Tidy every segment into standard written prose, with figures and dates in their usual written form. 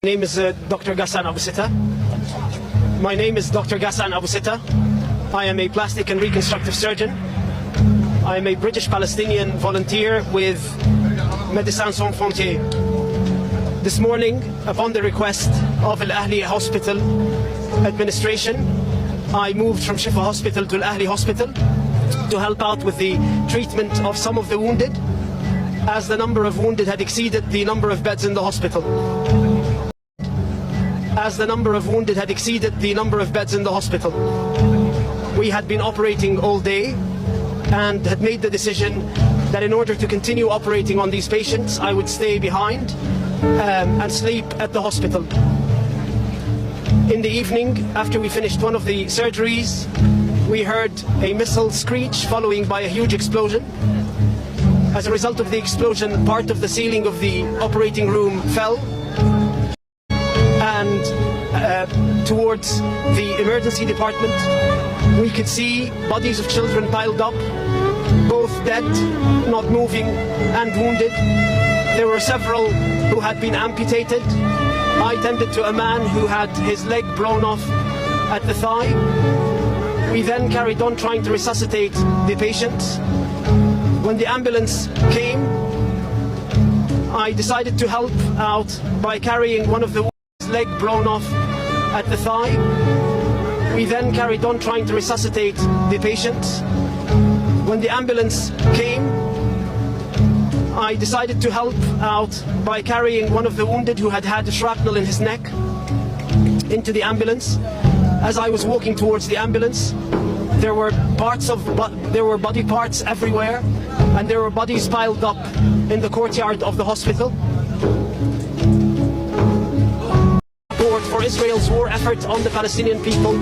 My name is Dr. Ghassan Abu Sitta. My name is Dr. Ghassan Abu Sitta. I am a plastic and reconstructive surgeon. I am a British Palestinian volunteer with Médecins Sans Frontières. This morning, upon the request of Al Ahli Hospital administration, I moved from Shifa Hospital to Al Ahli Hospital to help out with the treatment of some of the wounded, as the number of wounded had exceeded the number of beds in the hospital. We had been operating all day and had made the decision that in order to continue operating on these patients, I would stay behind and sleep at the hospital. In the evening, after we finished one of the surgeries, we heard a missile screech following by a huge explosion. As a result of the explosion, part of the ceiling of the operating room fell, and towards the emergency department, we could see bodies of children piled up, both dead, not moving, and wounded. There were several who had been amputated. I tended to a man who had his leg blown off at the thigh. We then carried on trying to resuscitate the patients. When the ambulance came, I decided to help out by carrying one of the leg blown off at the thigh. We then carried on trying to resuscitate the patients. When the ambulance came, I decided to help out by carrying one of the wounded who had had a shrapnel in his neck into the ambulance. As I was walking towards the ambulance, there were body parts everywhere, and there were bodies piled up in the courtyard of the hospital. For Israel's war effort on the Palestinian people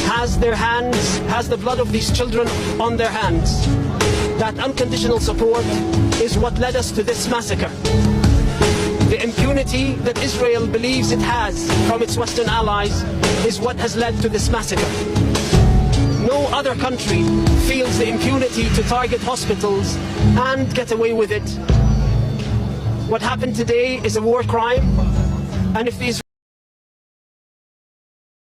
has the blood of these children on their hands. That unconditional support is what led us to this massacre. The impunity that Israel believes it has from its Western allies is what has led to this massacre. No other country feels the impunity to target hospitals and get away with it. What happened today is a war crime, and if these